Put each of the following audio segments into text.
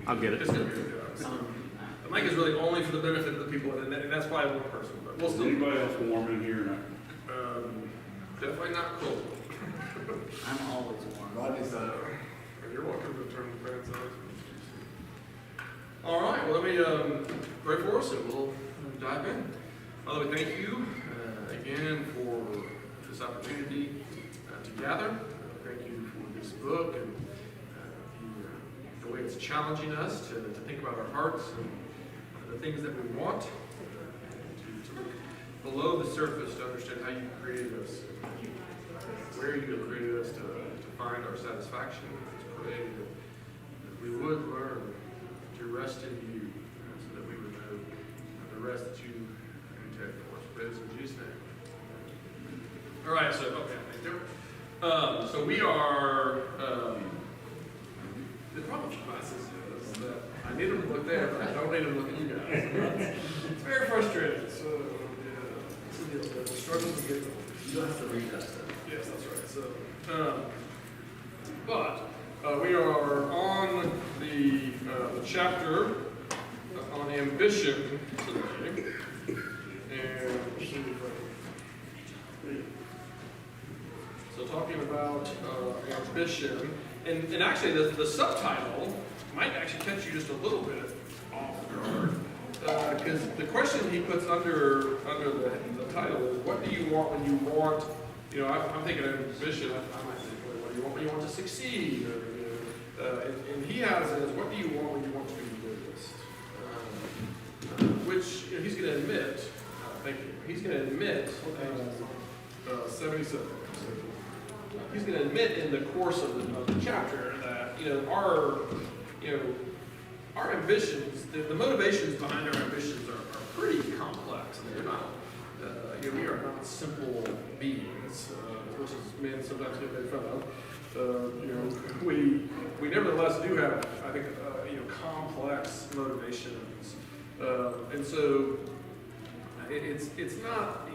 I'll get it. It's going to be a good job. The mic is really only for the benefit of the people, and that's probably one person. But we'll still. Anybody else warm in here now? Definitely not cold. I'm always warm. Rodney's not. You're welcome to turn the fans on. All right, well, let me pray for us and we'll dive in. Father, we thank you again for this opportunity to gather. Thank you for this book and the way it's challenging us to think about our hearts and the things that we want, to look below the surface to understand how you created us, where you have created us to find our satisfaction. Let's pray that we would learn to rest in you so that we would know the rest that you intend for us. Praise in Jesus' name. All right, so, okay, thank you. So we are, the problem with classes is that I need them to look there, but I don't need them to look at you guys. It's very frustrating. So, yeah, the struggle to get them. You don't have to read that stuff. Yes, that's right. So, but we are on the chapter on ambition today, and so talking about ambition, and actually the subtitle might actually catch you just a little bit off guard, because the question he puts under the title is, what do you want when you want? You know, I'm thinking of ambition. I might think, what do you want when you want to succeed? Or, and he has it as, what do you want when you want to be the which he's going to admit. Thank you. He's going to admit. 77. He's going to admit in the course of the chapter that our ambitions, the motivations behind our ambitions are pretty complex. They're not. We are not simple beings, which is men sometimes get made fun of. We nevertheless do have, I think, complex motivations, and so it's not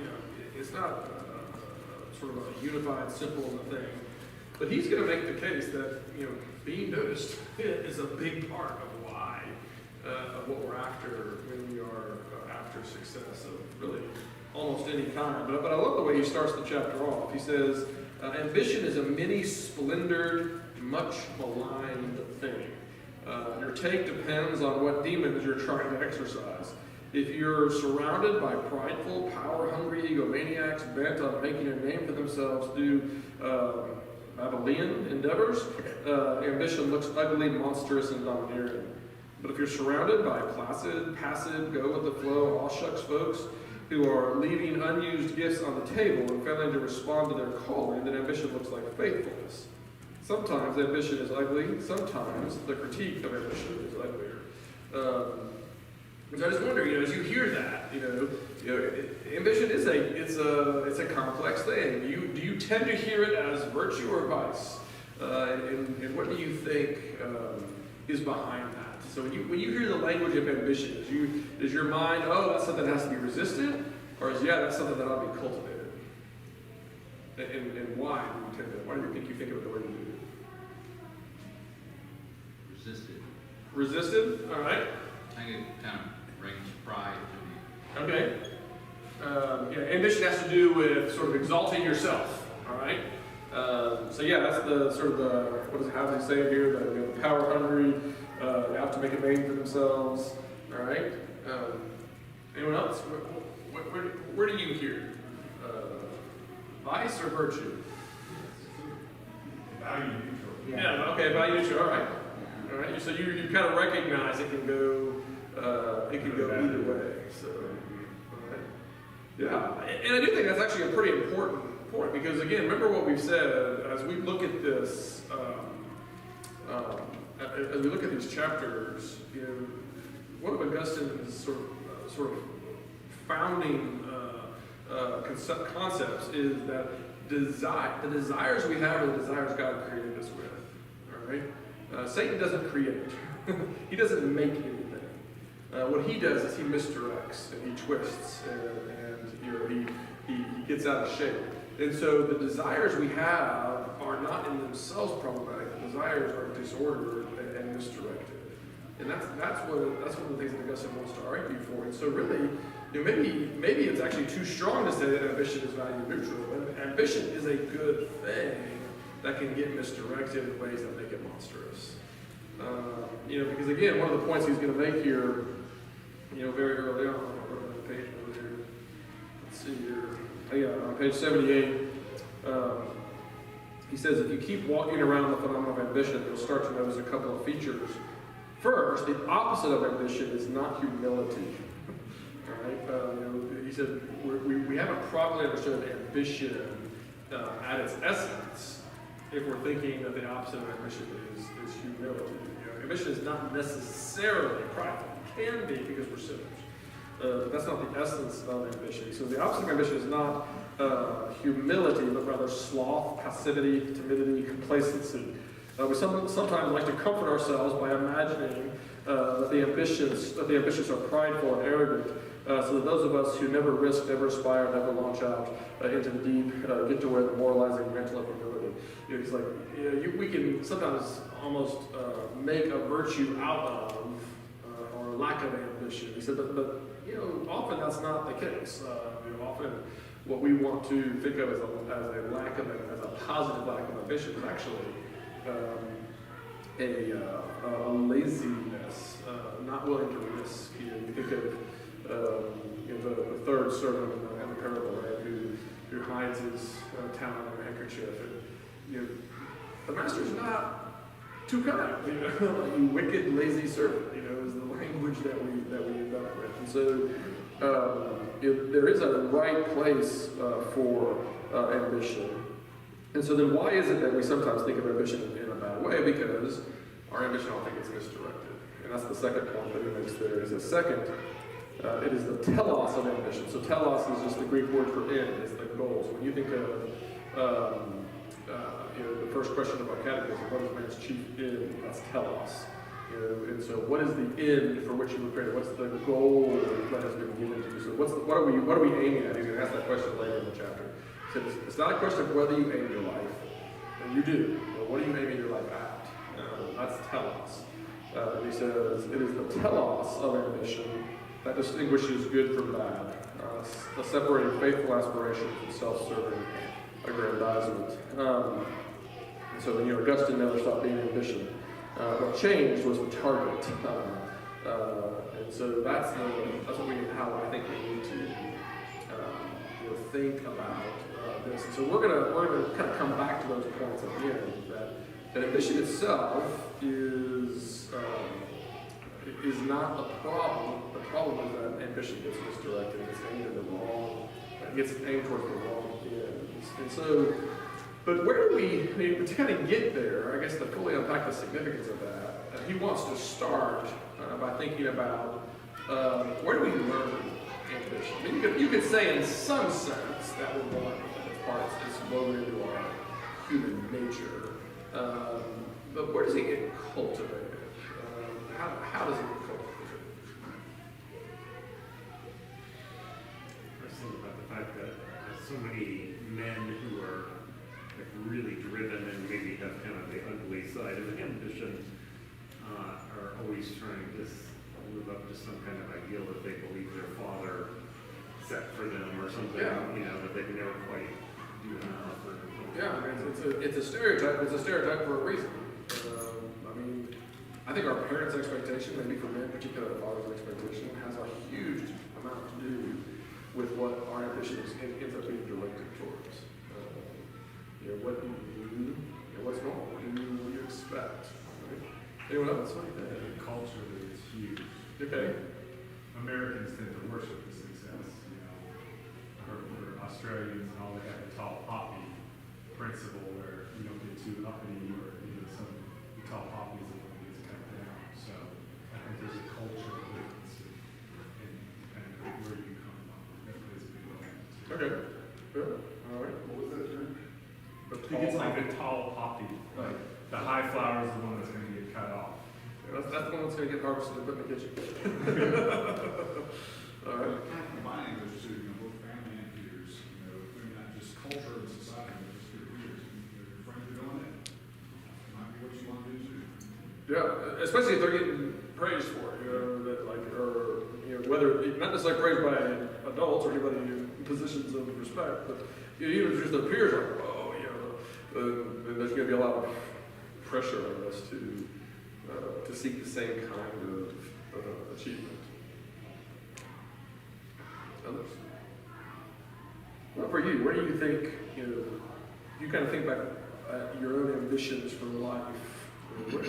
sort of a unified, simple thing. But he's going to make the case that being noticed is a big part of why of what we're after when we are after success of really almost any kind. But I love the way he starts the chapter off. He says, ambition is a many-splendored, much maligned thing. Your take depends on what demons you're trying to exercise. If you're surrounded by prideful, power-hungry egomaniacs bent on making a name for themselves through Babylonian endeavors, ambition looks ugly, monstrous, and domineering. But if you're surrounded by placid, passive, go-with-the-flow, all-shucks folks who are leaving unused gifts on the table and failing to respond to their calling, then ambition looks like faithfulness. Sometimes ambition is ugly. Sometimes the critique of ambition is uglier. So I just wonder, as you hear that, ambition is a complex thing. Do you tend to hear it as virtue or vice? And what do you think is behind that? So when you hear the language of ambition, is your mind, oh, that's something that has to be resisted, or is that's something that ought to be cultivated? And why do you tend to? Why do you think of it the way you do? Resisted. Resisted. All right. I think it kind of brings pride to me. Okay. Ambition has to do with sort of exalting yourself. All right. That's the sort of how does he say it here? The power hungry, they have to make a name for themselves. All right. Anyone else? Where do you hear? Vice or virtue? Value neutral. Yeah. Okay. Value neutral. All right. All right. So you kind of recognize it can go either way. So. Yeah, and I do think that's actually a pretty important point, because again, remember what we've said as we look at this, as we look at these chapters. One of Augustine's sort of founding concepts is that the desires we have are the desires God created us with. All right, Satan doesn't create; he doesn't make anything. What he does is he misdirects and he twists and he gets out of shape. And so the desires we have are not in themselves problematic. The desires are disordered and misdirected. And that's one of the things that Augustine wants to argue for. And so really, maybe it's actually too strong to say that ambition is value neutral. But ambition is a good thing that can get misdirected in ways that make it monstrous. Because again, one of the points he's going to make here, very early on, on the page over here. Let's see here. On page 78, he says, if you keep walking around the phenomenon of ambition, you'll start to notice a couple of features. First, the opposite of ambition is not humility. All right? He said, we haven't properly understood ambition at its essence if we're thinking that the opposite of ambition is humility. Ambition is not necessarily prideful. It can be because we're sinners. But that's not the essence of ambition. So the opposite of ambition is not humility, but rather sloth, passivity, timidity, complacency. We sometimes like to comfort ourselves by imagining that the ambitious are prideful and arrogant, so that those of us who never risk, never aspire, never launch out into the deep, get to wear the moralizing mantle of humility. He's like, we can sometimes almost make a virtue out of or lack of ambition. He said, but often that's not the case. Often what we want to think of as a positive lack of ambition is actually a laziness, not willing to risk. You think of the third servant in the parable, right? Who hides his talent in a handkerchief. And, the master's not too kind. You wicked, lazy servant. Is the language that we end up with. And so there is a right place for ambition. And so then why is it that we sometimes think of ambition in a bad way? Because our ambition often gets misdirected. And that's the second point that he makes there. Is a second, it is the telos of ambition. So telos is just the Greek word for end, it's the goals. When you think of the first question of our catechism, what is man's chief end? That's telos. And so what is the end for which you were created? What's the goal that has been given to you? So what are we aiming at? He's going to ask that question later in the chapter. So it's not a question of whether you aim your life. And you do. But what are you aiming your life at? That's telos. And he says, it is the telos of ambition that distinguishes good from bad, separating faithful aspiration from self-serving aggrandizement. And so Augustine never stopped being ambition. What changed was the target. And so that's how I think we need to think about this. And so we're gonna kind of come back to those points at the end. That ambition itself is not a problem. The problem is that ambition gets misdirected. It's aimed at the wrong. It gets aimed towards the wrong ends. And so, but where do we? To kind of get there, I guess to fully unpack the significance of that, he wants to start by thinking about where do we learn ambition. I mean, you could say in some sense that we're born with it. It's woven into our human nature. But where does it get cultivated? How does it get cultivated? I was thinking about the fact that so many men who are really driven and maybe have kind of the ugly side of ambition are always trying to live up to some kind of ideal that they believe their father set for them or something, that they can never quite do enough. Yeah, I mean, it's a stereotype. It's a stereotype for a reason. I think our parents' expectation, maybe for men, particularly our father's expectation, has a huge amount to do with what our ambition ends up being directed towards. What do you do? What's normal? What do you expect? Right? Anyone else? What do you think? Culturally, it's huge. Okay. Americans tend to worship the success. For Australians and all, they have the tall poppy principle where you don't get too uppity or some tall poppies and one gets cut down. So I think there's a cultural difference in where you come from. That plays a big role. Okay. Good. All right. What was that, Jim? He gets like a tall poppy. Like the high flower is the one that's going to get cut off. That's the one that's going to get harvested and put in the kitchen. All right. Kind of combining those two, both family and peers, maybe not just culture and society, but just your peers. Your friends are doing it. Might be what you want to do too. Yeah, especially if they're getting praised for, that like, or, whether, not necessarily praised by adults or anybody in positions of respect, but even just their peers, like, oh, and there's going to be a lot of pressure on us to seek the same kind of achievement. Others? Well, for you, where do you think, you kind of think back at your own ambitions for life, where do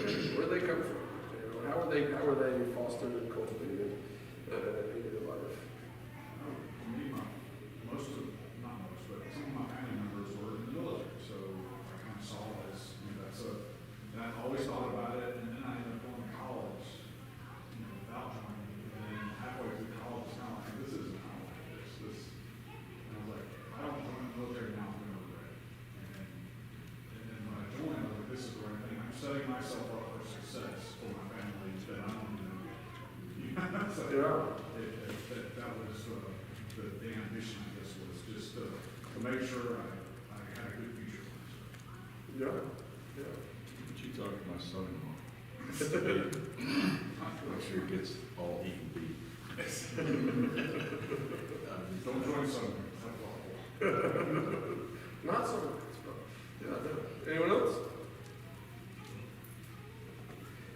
they come from? How are they fostered and cultivated in your life? For me, not most, but some of my family members were in the military, so I kind of saw it as, and I always thought about it, and then I ended up going to college, without joining, and then halfway through college, it's kind of like, this isn't how I like this, and I was like, I don't join the military now, I'm going to regret it. And then when I joined, I was like, this is the right thing, I'm setting myself up for success for my family that I don't even know. So, that was the ambition, I guess, was just to make sure I had a good future for myself. Yeah. But you talk to my son-in-law. I'm sure he gets all he can be. Don't join something. Not so much. Yeah, no. Anyone else?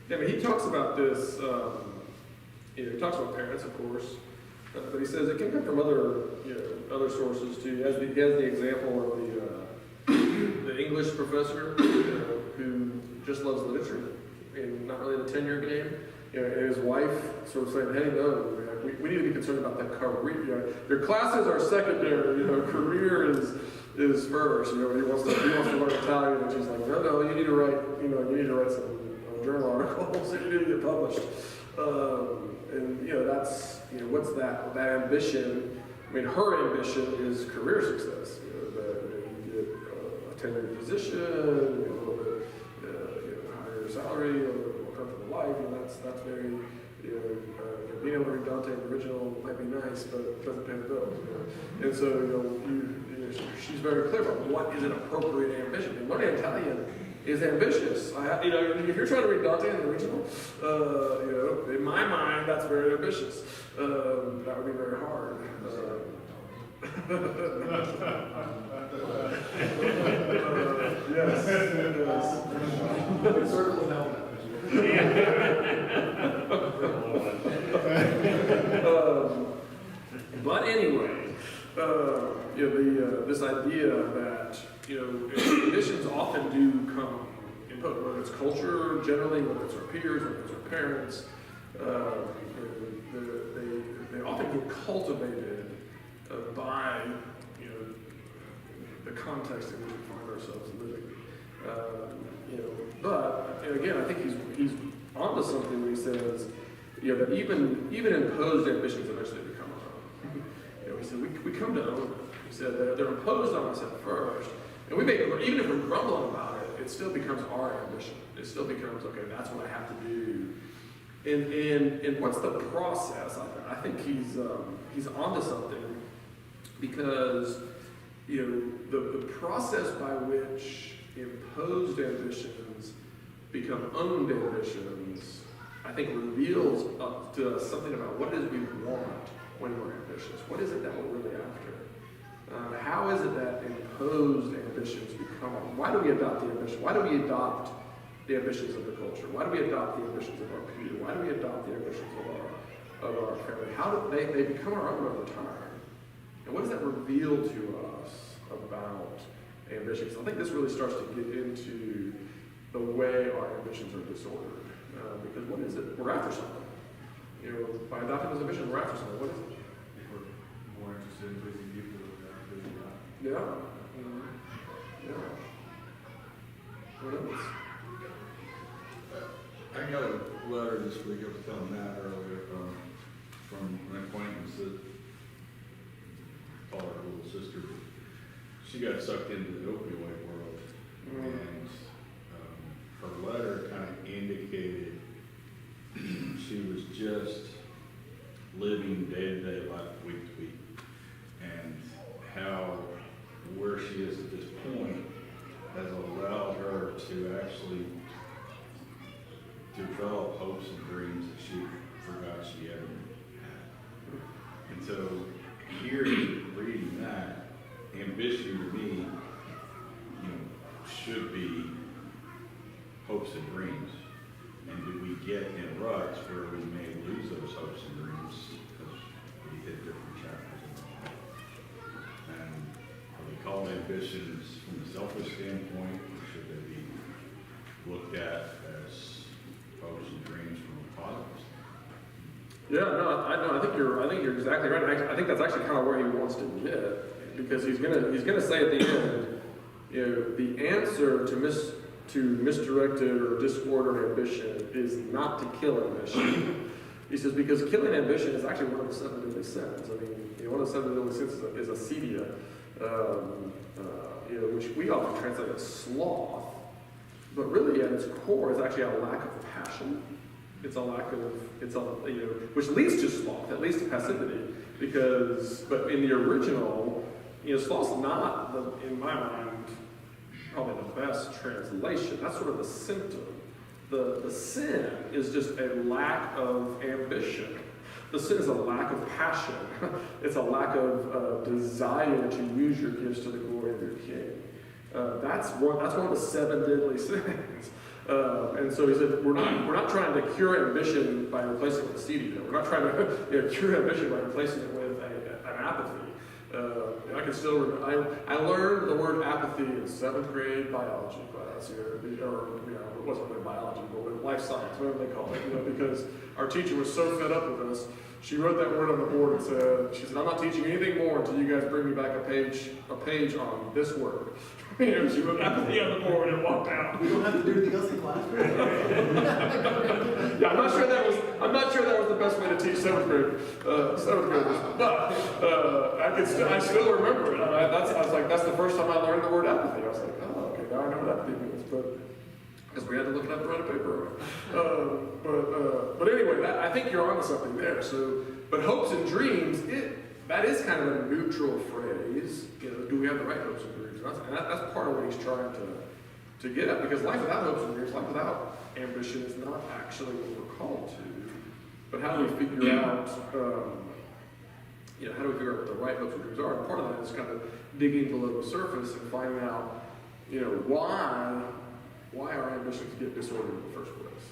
Yeah, I mean, he talks about this, he talks about parents, of course, but he says it can come from other sources too. He has the example of the English professor, who just loves literature and not really the tenure game. And his wife sort of saying, hey, no, we need to be concerned about that career. Your classes are secondary, career is first. He wants to learn Italian, and she's like, no, you need to write some journal articles that you need to get published. That's, what's that? That ambition, her ambition is career success. That you get a tenured position, a little bit higher salary, a little bit more comfortable life, that's very, being able to read Dante in the original might be nice, but it doesn't pay the bills. And so, she's very clear about what is an appropriate ambition. And learning Italian is ambitious. If you're trying to read Dante in the original, in my mind, that's very ambitious. That would be very hard. Yes. Circle and helmet. But anyway, this idea that ambitions often do come input, whether it's culture generally, whether it's our peers, whether it's our parents, they often get cultivated by the context in which we find ourselves living. But again, I think he's onto something when he says that even imposed ambitions eventually become our own. He said we come to own them. He said they're imposed on us at first, and even if we're grumbling about it, it still becomes our ambition. It still becomes, okay, that's what I have to do. And what's the process? I think he's onto something, because the process by which imposed ambitions become owned ambitions, I think reveals up to us something about what it is we want when we're ambitious. What is it that we're really after? How is it that imposed ambitions become? Why do we adopt the ambition? Why do we adopt the ambitions of the culture? Why do we adopt the ambitions of our peer? Why do we adopt the ambitions of our family? How do they become our own over time? And what does that reveal to us about ambitions? I think this really starts to get into the way our ambitions are disordered. Because what is it? We're after something. By adopting this ambition, we're after something. What is it? We're more interested in pleasing people than pleasing God. Yeah. Yeah. What else? I got a letter this week, I was telling Matt earlier, from an acquaintance that called her little sister. She got sucked into the opioid world, and her letter kind of indicated she was just living day-to-day life, week to week, and how where she is at this point has allowed her to actually develop hopes and dreams that ambition to me, should be hopes and dreams. And do we get in ruts where we may lose those hopes and dreams because we hit different chapters in life? And are we calling ambitions from a selfish standpoint, or should they be looked at as hopes and dreams from a positive standpoint? Yeah, no, I think you're exactly right. I think that's actually kind of where he wants to get, because he's gonna say at the end, the answer to misdirected or disordered ambition is not to kill ambition. He says, because killing ambition is actually one of the 7 deadly sins. I mean, one of the 7 deadly sins is acedia, which we often translate as sloth, but really at its core is actually a lack of passion. It's a lack of, which leads to sloth, at least to passivity, but in the original, sloth's not, in my mind, probably the best translation. That's sort of the symptom. The sin is just a lack of ambition. The sin is a lack of passion. It's a lack of desire to use your gifts to the glory of your King. That's one of the 7 deadly sins. And so he said, we're not trying to cure ambition by replacing it with acedia. We're not trying to cure ambition by replacing it with an apathy. I can still remember, I learned the word apathy in 7th grade biology class, it wasn't really biology, but with life science, whatever they call it, because our teacher was so fed up with us. She wrote that word on the board and she said, I'm not teaching anything more until you guys bring me back a page on this word. She wrote apathy on the board and walked out. We don't have to do anything else in class. Yeah, I'm not sure that was the best way to teach 7th graders, but I still remember it. I was like, that's the first time I learned the word apathy. I was like, oh, okay, now I know what apathy means, because we had to look it up and write a paper. But anyway, I think you're onto something there. So, but hopes and dreams, that is kind of a neutral phrase. Do we have the right hopes and dreams? And that's part of what he's trying to get at, because life without hopes and dreams, life without ambition is not actually what we're called to. But how do we figure out, how do we figure out what the right hopes and dreams are? And part of that is kind of digging below the surface and finding out, why our ambitions get disordered in the first place.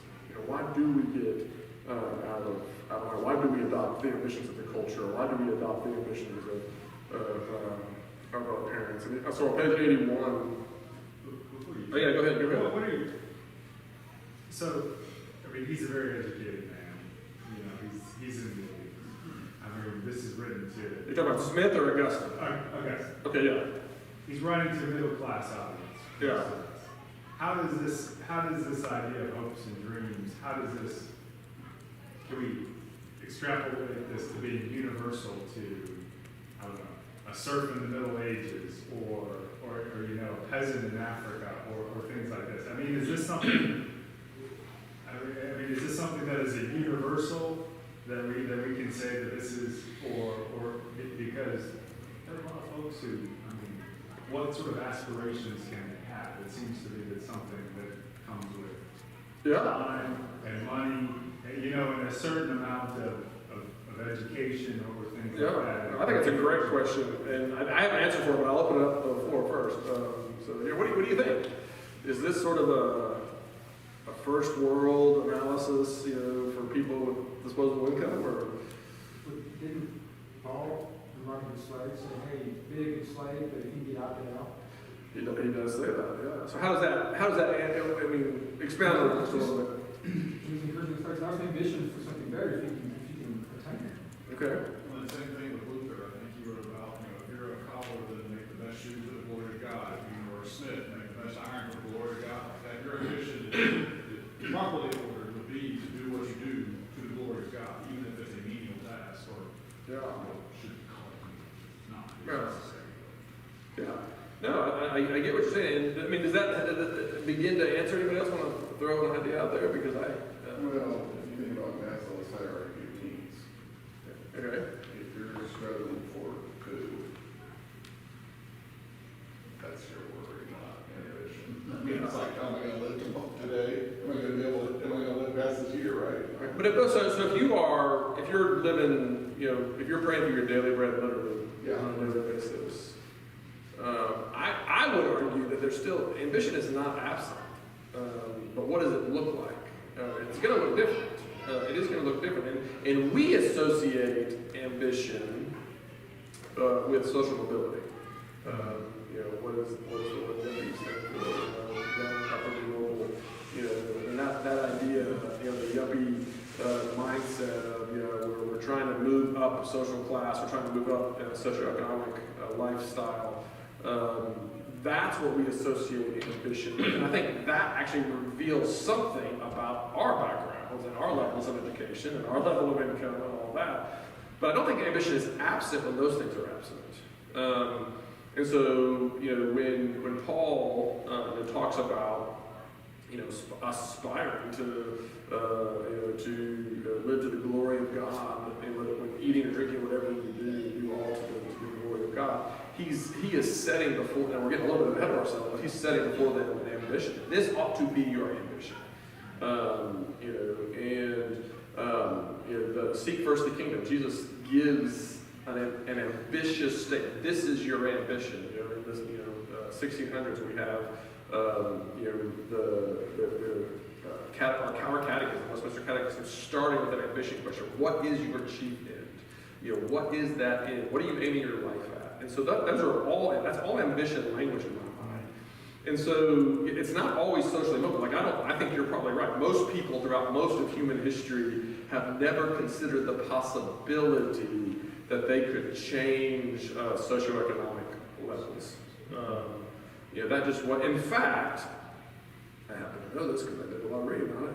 Why do we get why do we adopt the ambitions of the culture? Why do we adopt the ambitions of our parents? And so on page 81. Oh yeah, go ahead. Well, what are you? So, I mean, he's a very educated man. He's in the. I mean, this is written to. You're talking about Smith or Augustine? Augustine. Okay, yeah. He's writing to a middle class audience. Yeah. How does this idea of hopes and dreams? Can we extrapolate this to being universal to, I don't know, a serf in the Middle Ages, or a peasant in Africa, or things like this? I mean, is this something? Is this something that is a universal that we can say that this is, or because there are a lot of folks who, what sort of aspirations can they have? It seems to be that something that comes with time and money, and a certain amount of education or things like that. I think it's a great question, and I have an answer for it, but I'll open it up to the floor first. What do you think? Is this sort of a first world analysis, for people with disposable income, or? Didn't Paul, the market of slaves, say, hey, be a good slave, but if you get opted out? He does say that, yeah. So how does that, expand on this a little bit. He's encouraging folks, our ambition for something better if you can attain it. Okay. Well, the same thing with Luther. I think he wrote about, if you're a cobbler, then make the best shoes for the glory of God. If you were a smith, make the best iron for the glory of God. That your ambition is properly ordered would be to do what you do to the glory of God, even if it's a menial task or should call it not necessary. Yeah. No, I get what you're saying. Does that begin to answer? Anybody else want to throw an idea out there? Because well, if you think about Maslow's hierarchy of needs, okay. if you're struggling for food, that's your worry, not ambition. It's like, how am I going to live today? Am I going to live past this year, right? But if you're living, if you're praying for your daily bread literally on a daily basis, there's still, ambition is not absent. But what does it look like? It's going to look different. It is going to look different. And we associate ambition with social mobility. What is the word that you said for young, upwardly mobile? And that idea, the yuppie mindset of, we're trying to move up social class, we're trying to move up in a socioeconomic lifestyle. That's what we associate ambition with. And I think that actually reveals something about our backgrounds and our levels of education and our level of income and all that. But I don't think ambition is absent when those things are absent. And so, when Paul talks about, aspiring to live to the glory of God, and when eating or drinking, whatever you do all to the glory of God. He is setting before, and we're getting a little bit ahead of ourselves, but he's setting before them an ambition. This ought to be your ambition. Seek first the kingdom. Jesus gives an ambitious statement. This is your ambition. In this, 1600s we have, our catechism, Westminster Catechism, starting with an ambition question. What is your chief end? What is that end? What are you aiming your life at? And so that's all ambition language in my mind. And so it's not always socially mobile. I think you're probably right. Most people throughout most of human history have never considered the possibility that they could change socioeconomic levels. That just what, in fact, I happen to know this because I did a lot of reading on it.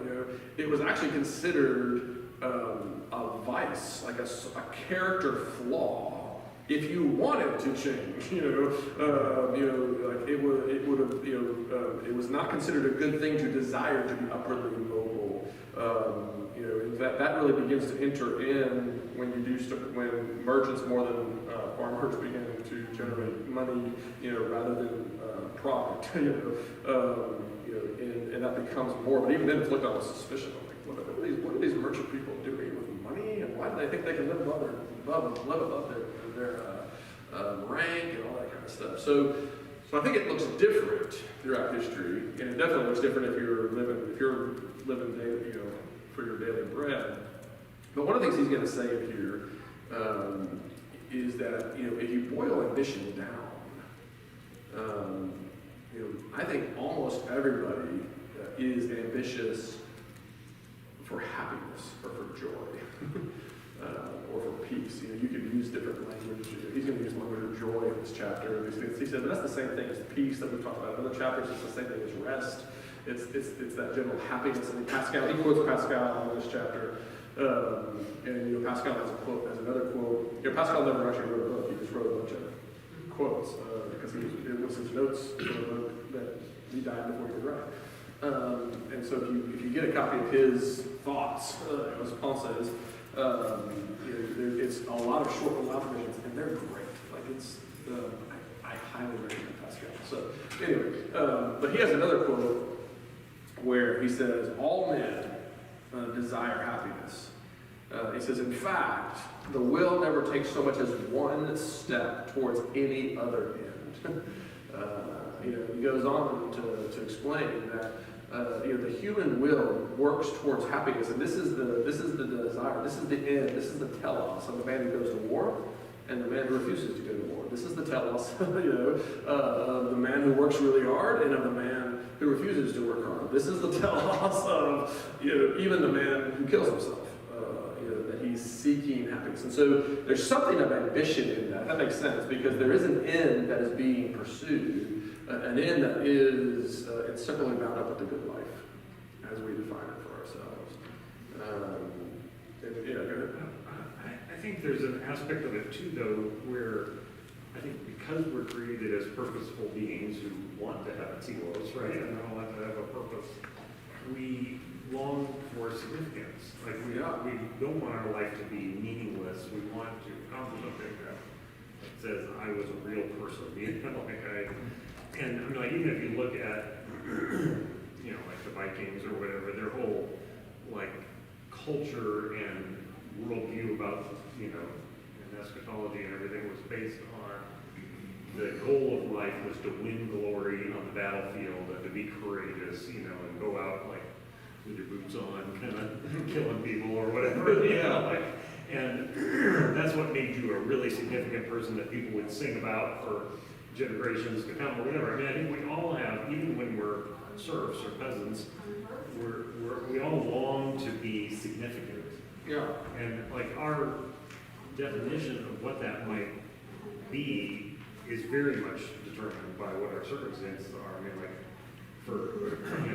It was actually considered a vice, like a character flaw. If you wanted to change, it was not considered a good thing to desire to be upwardly mobile. That really begins to enter in when merchants more than farmers begin to generate money, rather than profit, and that becomes more. But even then, it's looked on with suspicion. Like, what are these merchant people doing with money, and why do they think they can live above their rank and all that kind of stuff? So I think it looks different throughout history, and it definitely looks different if you're living daily, for your daily bread. But one of the things he's going to say here is that if you boil ambition down, I think almost everybody is ambitious for happiness or for joy. Or for peace. You could use different language. He's going to use language of joy in this chapter. He said, but that's the same thing as peace that we've talked about in other chapters. It's the same thing as rest. It's that general happiness. I mean, he quotes Pascal in this chapter. And Pascal has another quote. Pascal never actually wrote a book. He just wrote a bunch of quotes because it was his notes for a book that he died before he could write. And so if you get a copy of his thoughts, as Paul says, it's a lot of short elaborations, and they're great. I highly recommend Pascal. So anyway, but he has another quote where he says, "All men desire happiness." He says, "In fact, the will never takes so much as one step towards any other end." He goes on to explain that. The human will works towards happiness, and this is the desire, this is the end, this is the telos of the man who goes to war and the man who refuses to go to war. This is the telos, of the man who works really hard and of the man who refuses to work hard. This is the telos of even the man who kills himself. That he's seeking happiness, and so there's something of ambition in that. That makes sense because there is an end that is being pursued. An end that is inseparably bound up with the good life, as we define it for ourselves. Go ahead. I think there's an aspect of it too, though, where I think because we're created as purposeful beings who want to have a telos, right, and all want to have a purpose, we long for significance. We don't want our life to be meaningless. We want to accomplish something that says I was a real person, And even if you look at, like the Vikings or whatever, their whole culture and worldview about, and eschatology and everything was based on the goal of life was to win glory on the battlefield and to be courageous, you know, and go out like with your boots on, kind of killing people or whatever, you know, like, and that's what made you a really significant person that people would sing about for generations to come or whatever. I mean, I think we all have, even when we're serfs or peasants, we all long to be significant. Yeah. And like our definition of what that might be is very much determined by what our circumstances are. I mean, like for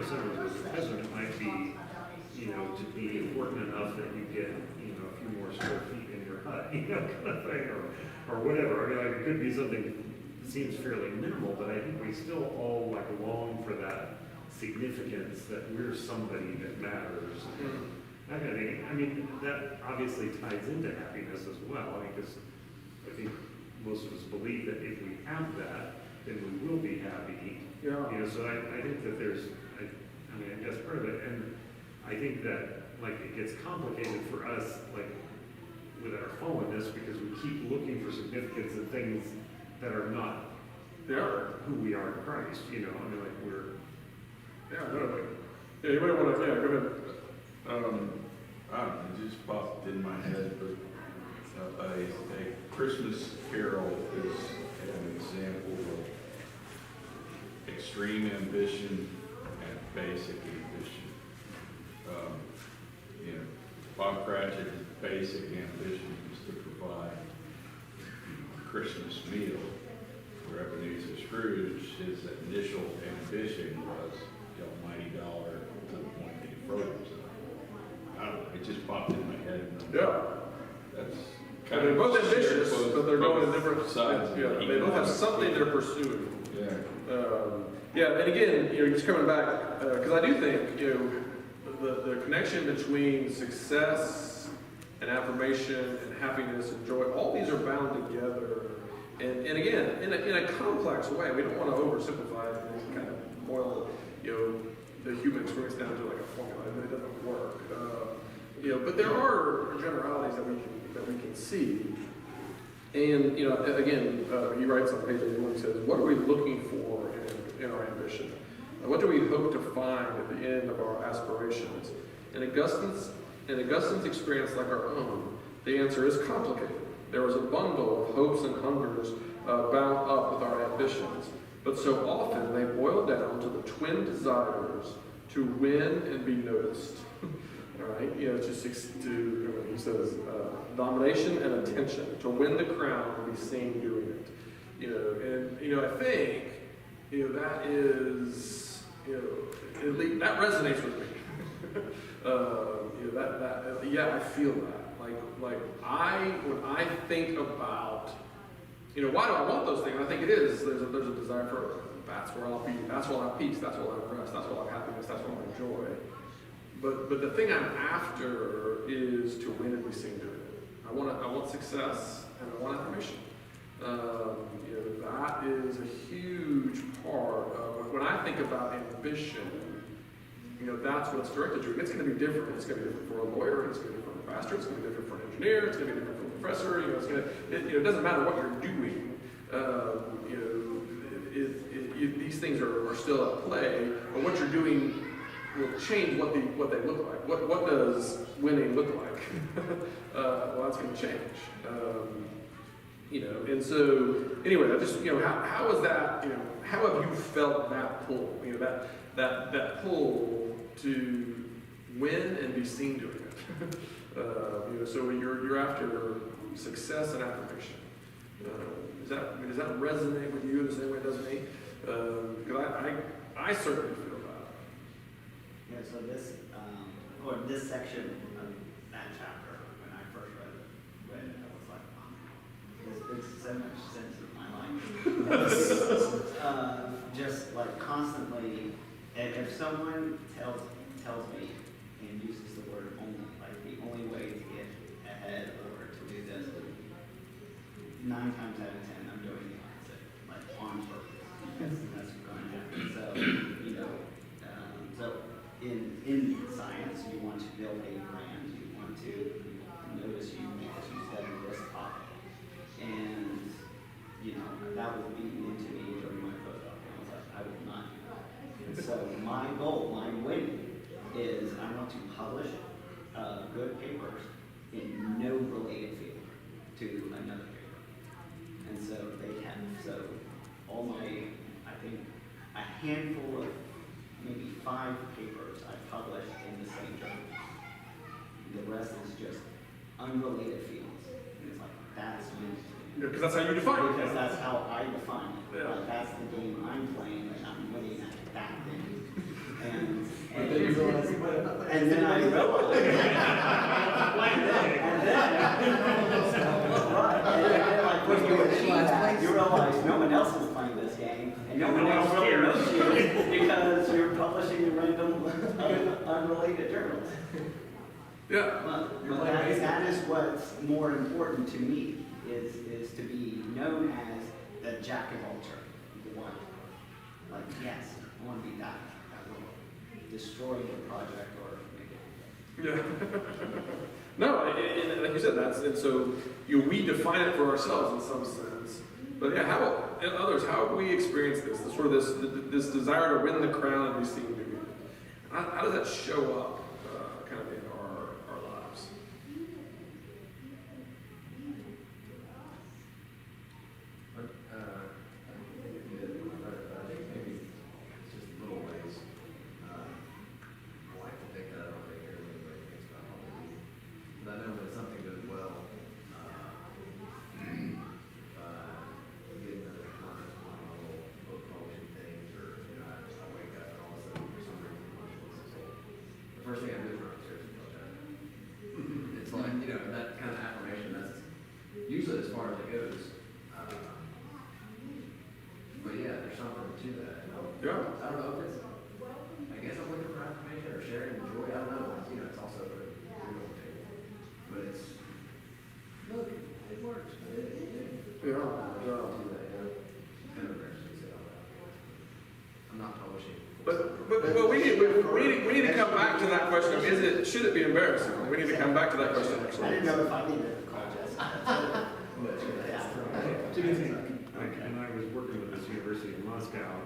someone who's a peasant, it might be, to be important enough that you get, a few more square feet in your hut, kind of thing, or whatever. I mean, like it could be something that seems fairly minimal, but I think we still all like long for that significance that we're somebody that matters. That kind of thing. I mean, that obviously ties into happiness as well, because I think most of us believe that if we have that, then we will be happy. Yeah. So I think that there's, I guess part of it, and I think that like it gets complicated for us, like with our fallenness, because we keep looking for significance in things that are not who we are in Christ. I mean, like we're. Yeah, no. Yeah, you might want to. Yeah, go ahead. I don't know, it just popped in my head, but a Christmas carol is an example of extreme ambition and basic ambition. Bob Cratchit's basic ambition is to provide a Christmas meal, where Ebenezer Scrooge, his initial ambition was the almighty dollar to the point that he froze himself. I don't know, it just popped in my head. Yeah. That's They're both ambitious, but they're going in different sides. Yeah, they both have something they're pursuing. Yeah. And again, just coming back, because I do think, the connection between success and affirmation and happiness and joy, all these are bound together. And again, in a complex way. We don't want to oversimplify it and kind of boil, the human experience down to like a formula. It doesn't work. But there are generalities that we can see. And again, he writes on page 81. He says, "What are we looking for in our ambition? What do we hope to find at the end of our aspirations?" In Augustine's experience, like our own, the answer is complicated. There is a bundle of hopes and hungers bound up with our ambitions. But so often they boil down to the twin desires to win and be noticed. All right, he says, domination and attention, to win the crown and be seen doing it. I think, that is, at least, that resonates with me. I feel that. When I think about, why do I want those things? I think it is, there's a desire for, that's where I'll be, that's where I'll have peace, that's where I'll have rest, that's where I'll have happiness, that's where I'll have joy. But the thing I'm after is to win and be seen doing it. I want success and I want affirmation. That is a huge part of, when I think about ambition, that's what it's directed to. It's going to be different. It's going to be different for a lawyer, it's going to be different for a pastor, it's going to be different for an engineer, it's going to be different for a professor, it doesn't matter what you're doing. These things are still at play, but what you're doing will change what they look like. What does winning look like? Well, that's going to change. And so anyway, I just how is that? How have you felt that pull? That pull to win and be seen doing it. So you're after success and affirmation. Does that resonate with you in the same way it does me? Because I certainly feel that. Yeah, so this section of that chapter, when I first read it, I was like, wow, this makes so much sense in my life. Just like constantly, if someone tells me and uses the word only, like the only way to get ahead or to do this, 9 times out of 10, I'm doing the opposite, like on purpose, because that's what's going to happen. So in science, you want to build a brand, you want to notice you because you study this topic, and that was beaten into me during to publish good papers in no related field to another paper. And so they have, so all my, I think, a handful of maybe 5 papers I published in the same journal. The rest is just unrelated fields. And it's like, that's meant to be. Because that's how you define it. Because that's how I define it. Yeah. Like, that's the game I'm playing, and I'm winning at that thing. And But then you realize, and then I realized, like, when you achieve that, you realize no one else is playing this game, and no one else really knows you, because you're publishing in random, unrelated journals. Yeah. But that is what's more important to me, is to be known as the jack of all trades, the one. Like, yes, I want to be that will destroy your project or make it. Yeah. No, and like you said, and so we define it for ourselves in some sense. But yeah, and others, how have we experienced this? Sort of this desire to win the crown and be seen to be. How does that show up kind of in our lives? I think maybe it's just little ways. I like to think that I don't think everybody thinks about all of these. But I know when something goes well, getting the comments on a little book publishing things, or I wake up and all of a sudden for some reason my book is sold. The first thing I do is run upstairs and tell Jack. It's like, that kind of affirmation, that's usually as far as it goes. But yeah, there's something to that. Yeah. I don't know if it's, I guess I'm looking for affirmation or sharing the joy. I don't know. It's also a real thing. But it's, look, it works. Yeah. Kind of embarrassing to say all that. I'm not publishing. But we need to come back to that question. Should it be embarrassing? We need to come back to that question I actually. didn't know if I needed to call Jessica. When I was working with this university in Moscow,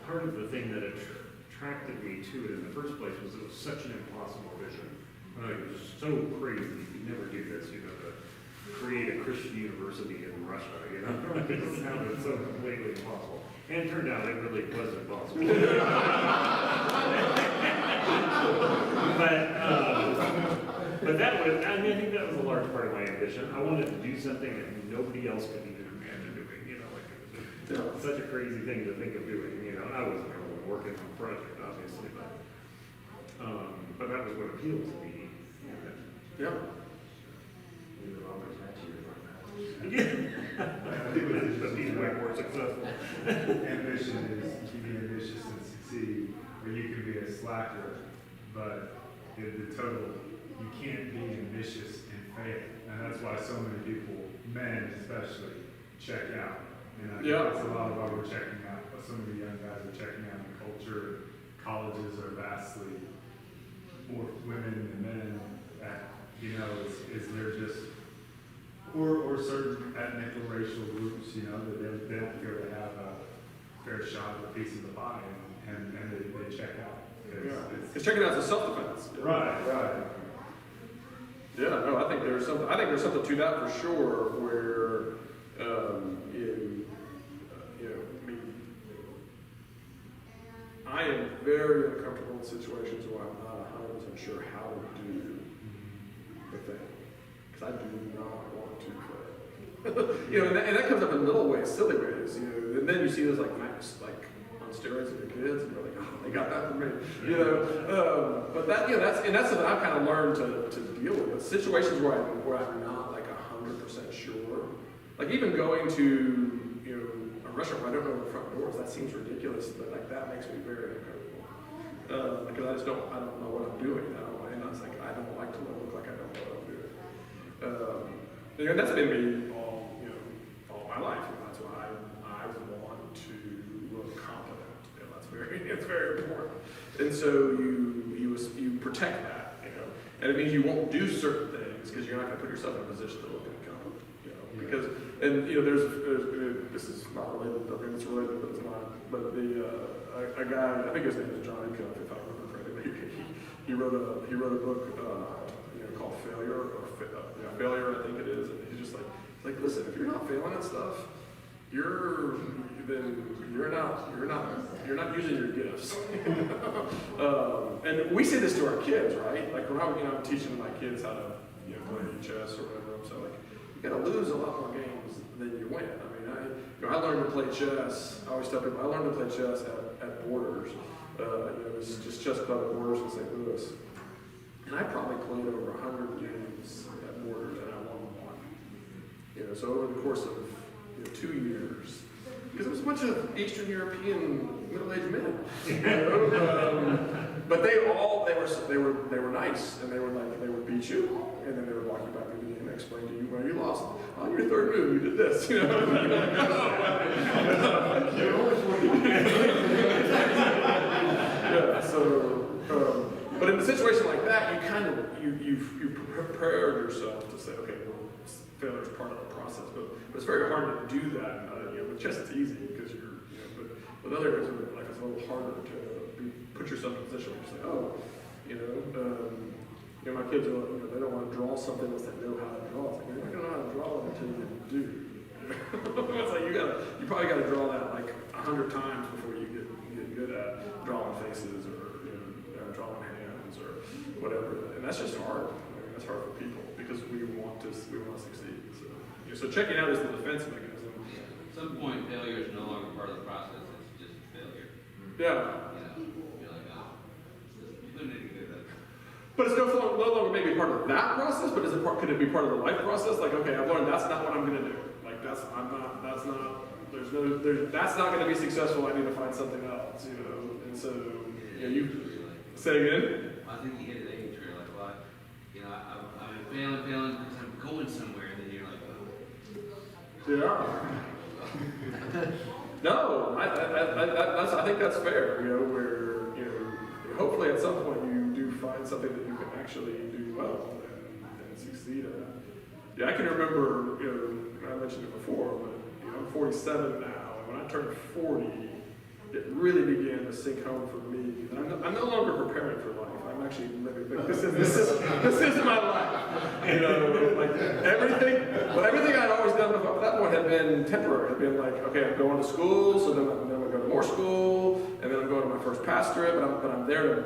part of the thing that attracted me to it in the first place was it was such an impossible vision. It was so crazy, you could never do this, to create a Christian university in Russia, It sounded so completely impossible. And it turned out it really was impossible. But that was, I think that was a large part of my ambition. I wanted to do something that nobody else could even imagine doing, it was such a crazy thing to think of doing, I wasn't the only one working on the project, obviously, but that was what appealed to me. Yeah. We were always at you right now. But he's way more successful. Ambition is to be ambitious and succeed, or you can be a slacker, but in the total, you can't be ambitious and fail. And that's why so many people, men especially, check out. And I think that's a lot of why we're checking out. So many young guys are checking out the culture. Colleges are vastly more women than men. Is they're just, or certain ethnic or racial groups, that they don't feel they have a fair shot at a piece of the pie, and they check out. It's checking out as a self-defense. Right. Yeah, no, I think there's something to that for sure, where I am very uncomfortable in situations where I'm not 100% sure how to do the thing, because I do not want to fail. And that comes up in little ways, silly ways, and then you see those like on steroids in your kids, and you're like, oh, they got that from me, but that's something I've kind of learned to deal with. Situations where I'm not like 100% sure, like even going to a restaurant where I don't know the front doors. That seems ridiculous, but like that makes me very uncomfortable because I don't know what I'm doing now, and I was like, I don't like to look like I don't know what I'm doing. And that's been me all my life. That's why I want to look competent. It's very important. And so you protect that, and it means you won't do certain things because you're not going to put yourself in a position to look incompetent, because there's this is not related. I mean, it's related, but it's not. But a guy, I think his name is Johnny Cuff, if I remember correctly. he wrote a book, called Failure, Failure, I think it is. And he's just like, listen, if you're not failing at stuff, you're not using your gifts. And we say this to our kids, right? Like when I'm teaching my kids how to play chess or whatever. So like, you gotta lose a lot more games than you win. I mean, I learned to play chess. I always tell people I learned to play chess at Borders. It was just chess club at Borders in St. Louis, and I probably played over 100 games at Borders, and I won one. So over the course of 2 years, because it was a bunch of Eastern European middle-aged men. But they were nice, and they would beat you, and then they would walk you back to the game and explain to you why you lost. On your third move, you did this. But in a situation like that, you kind of you prepared yourself to say, okay, well, failure is part of the process, but it's very hard to do that. With chess, it's easy because but with other areas of life, it's a little harder to put yourself in a position where you say, oh, my kids, they don't want to draw something unless they know how to draw. It's like, you're not going to know how to draw it until you do. It's like you probably got to draw that like 100 times before you get good at drawing faces or drawing hands or whatever. And that's just hard. That's hard for people because we want to succeed. So checking out is the defense mechanism. At some point, failure is no longer part of the process. It's just failure. Yeah. You're like, you couldn't even do that. But it's no longer maybe part of that process, but could it be part of the life process? Like, okay, I've learned that's not what I'm going to do. Like, that's not going to be successful. I need to find something else, And so, you say again? I think you hit an age where you're like, well, I'm failing because I'm going somewhere, and then you're like, Yeah. No, I think that's fair. Where hopefully at some point you do find something that you can actually do well and succeed at. Yeah, I can remember. I mentioned it before, but I'm 47 now, and when I turned 40, it really began to sink home for me. I'm no longer preparing for life. I'm actually living. This is my life. Like everything I'd always done up to that point had been temporary. Had been like, okay, I'm going to school, so then I'm going to go to more school, and then I'm going to my first pastorate. But I'm there to,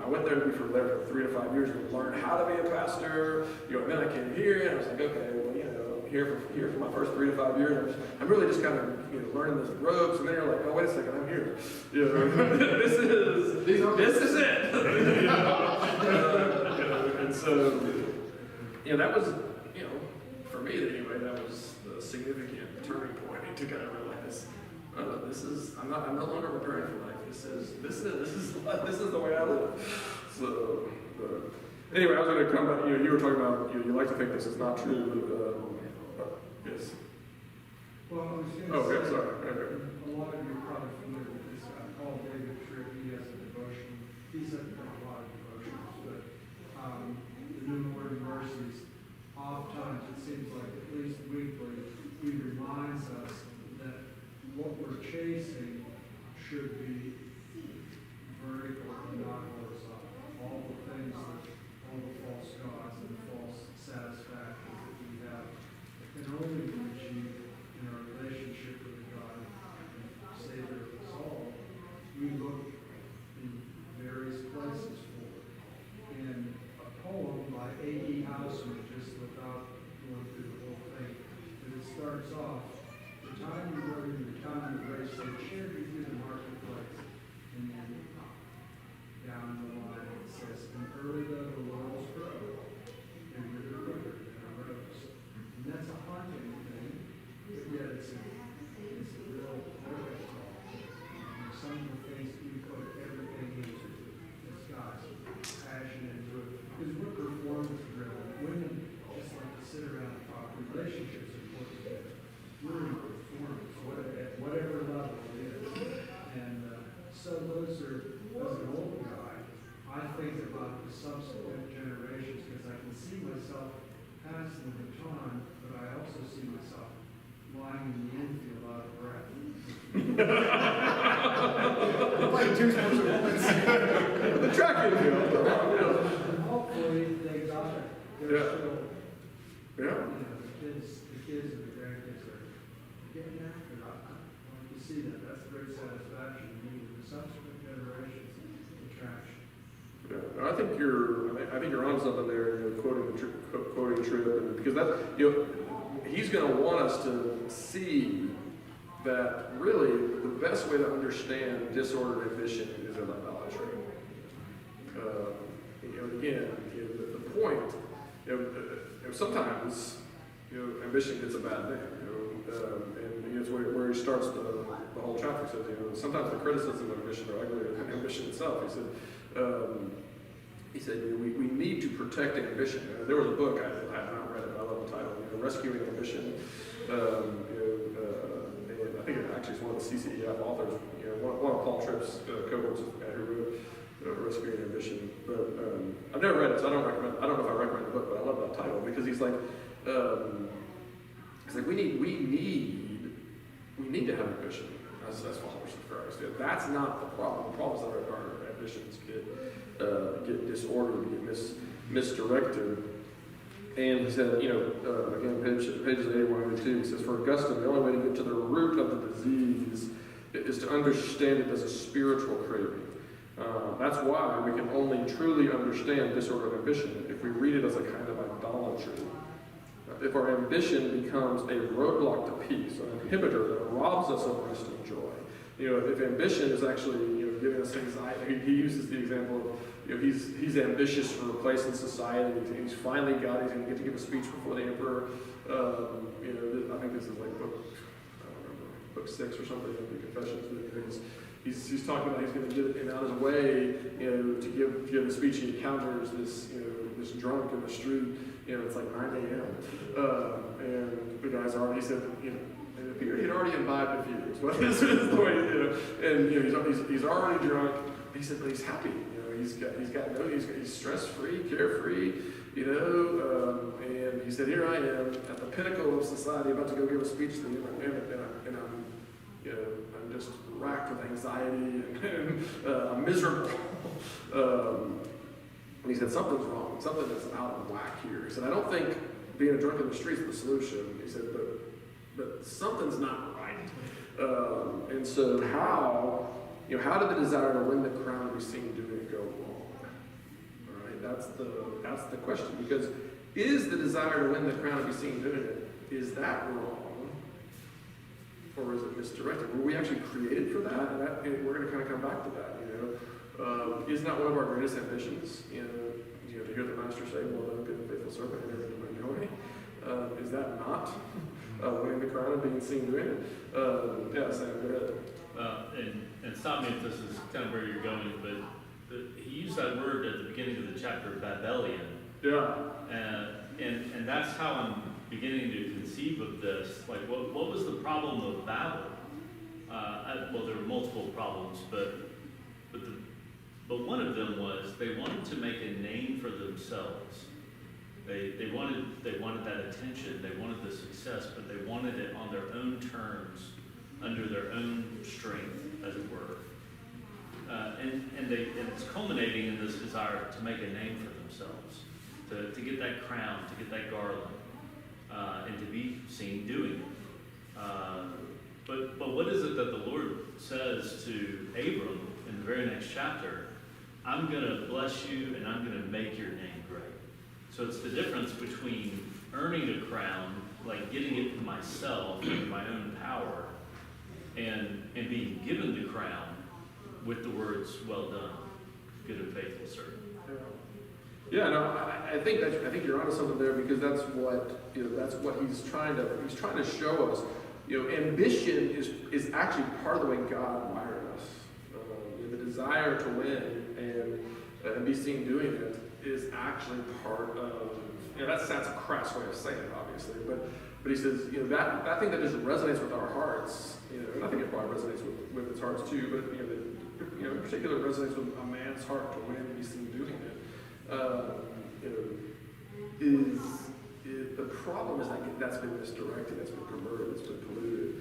I went there to be there for 3 to 5 years to learn how to be a pastor. And then I came here, and I was like, okay, well, here for my first 3 to 5 years, I'm really just kind of learning this ropes, and then you're like, oh wait a second, I'm here. This is it. And so that was for me anyway, that was the significant turning point to kind of realize I'm no longer preparing for life. This is the way I live. So anyway, I was going to come back. You were talking about you like to think this is not true. Yes. Well, I was going to okay, say, sorry. Okay. A lot of you are probably familiar with this guy, Paul David Tripp. He has a devotion. He's done a lot of devotions, but the New Lord and Mercies, oftentimes it seems like at least weekly, he reminds us that what we're chasing should be vertical and not horizontal. All the things that, all the false gods and the false satisfaction that we have can only be achieved in our relationship with God and Savior of us all. We look in various places for it. And a poem by A.E. Housman, just without going through the whole thing, but it starts off, the time you go in the time of grace, they shared you through the marketplace. And then down the line it says, and early though the laurels grow, and wither quicker than a rose. And that's a haunting thing, but yet it's a real wake call. And some of the things we put everything into as God's passion into it. Because we're performance driven. Women just like to sit around and talk. Relationships are important together. We're in performance, at whatever level it is. And so as an old guy, I think about the subsequent generations because I can see myself passing the baton, but I also see myself lying in the infield out of breath. Like two sports at once. Track and field, come on, you know. Hopefully, they got it. They're Yeah. still, Yeah. you know, the kids and the grandkids are getting after it. I want to see that. That's great satisfaction. You need the subsequent generations to trash. Yeah, I think you're on something there, you know, quoting Tripp, and because that, you know, he's going to want us to see that really the best way to understand disordered ambition is in idolatry. You know, again, you know, the point, you know, sometimes, you know, ambition gets a bad name, you know, and you know, it's where he starts the whole chapter. Says, you know, sometimes the criticism of ambition are uglier than ambition itself. He said, you know, we need to protect ambition. There was a book, I have not read it, but I love the title, you know, Rescuing Ambition. You know, and I think it actually is one of the CCEF authors, you know, one of Paul Tripp's cohorts who wrote Rescuing Ambition. But I've never read it, so I don't know if I recommend the book, but I love that title because he's like, we need to have ambition as followers of Christ. Yeah, that's not the problem. The problem is that our ambitions get disordered, get misdirected. And he said, you know, again, pages 81 and 82, he says, for Augustine, the only way to get to the root of the disease is to understand it as a spiritual craving. That's why we can only truly understand disordered ambition if we read it as a kind of idolatry. If our ambition becomes a roadblock to peace, an inhibitor that robs us of rest and joy. You know, if ambition is actually, you know, giving us anxiety, he uses the example of, you know, he's ambitious for a place in society. He's finally he's going to get to give a speech before the emperor. You know, I think this is like book 6 or something of the Confessions. He's talking about he's going to get out of his way, you know, to give a speech. He encounters this, you know, this drunk in the street. You know, it's like 9 a.m. And the guy's already, he said, you know, it appeared he'd already imbibed a few years. But this is the way, you know, and you know, he's already drunk. He said, but he's happy. You know, he's stress-free, carefree. You know, and he said, here I am at the pinnacle of society, about to go give a speech to them, and I'm, you know, I'm just racked with anxiety and I'm miserable. And he said, something's wrong. Something is out of whack here. He said, I don't think being a drunk in the streets is the solution. He said, but something's not right. And so how did the desire to win the crown we seem doing go wrong? All right, that's the question. Because is the desire to win the crown we seem doing it, is that wrong? Or is it misdirected? Were we actually created for that? And we're going to kind of come back to that, you know. Isn't that one of our greatest ambitions? You know, to hear the master say, well done, good and faithful servant, enter into my joy. Is that not winning the crown and being seen doing it? Yeah, Sam, go ahead. And stop me if this is kind of where you're going, but he used that word at the beginning of the chapter, Babylon. Yeah. And that's how I'm beginning to conceive of this. Like, what was the problem of Babel? Well, there were multiple problems, but one of them was they wanted to make a name for themselves. They wanted that attention, they wanted the success, but they wanted it on their own terms, under their own strength, as it were. And it's culminating in this desire to make a name for themselves, to get that crown, to get that garland, and to be seen doing it. But what is it that the Lord says to Abram in the very next chapter? I'm going to bless you and I'm going to make your name great. So it's the difference between earning a crown, like getting it for myself in my own power, and being given the crown with the words, well done, good and faithful servant. Yeah, no, I think you're onto something there, because that's what he's trying to show us. You know, ambition is actually part of the way God wired us. The desire to win and be seen doing it is actually part of, you know, that's a crass way of saying it, obviously, but he says, you know, that thing that just resonates with our hearts, you know, and I think it probably resonates with its hearts too, but you know, in particular, it resonates with a man's heart to win and be seen doing it. The problem is that's been misdirected, that's been perverted, it's been polluted.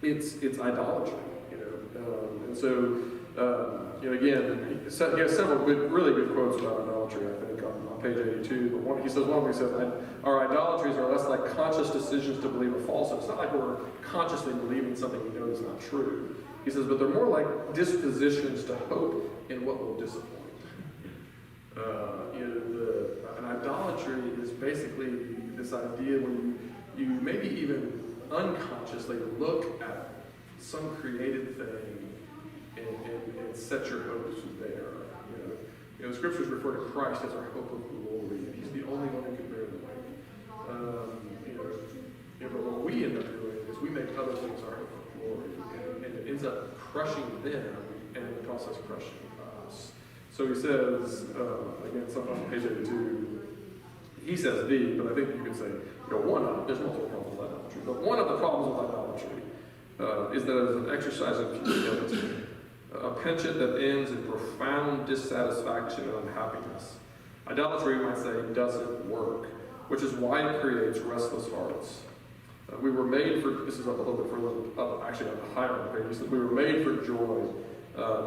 It's idolatry, you know, and so Again, he has several really good quotes about idolatry, I think, on page 82. But one, he says, our idolatries are less like conscious decisions to believe a falsehood. It's not like we're consciously believing something we know is not true. He says, but they're more like dispositions to hope in what will disappoint. An idolatry is basically this idea when you maybe even unconsciously look at some created thing and set your hopes there. Scriptures refer to Christ as our hope of glory, and He's the only one who can bear the weight. But what we end up doing is we make other things our hope of glory, and it ends up crushing them, and in the process crushing us. So he says, again, something on page 82, he says but I think you could say, there's multiple problems with idolatry, but one of the problems with idolatry is that it is an exercise in futility, a penchant that ends in profound dissatisfaction and unhappiness. Idolatry, we might say, doesn't work, which is why it creates restless hearts. We were made for, this is up a little bit further, actually on the higher on the page, he says, we were made for joy.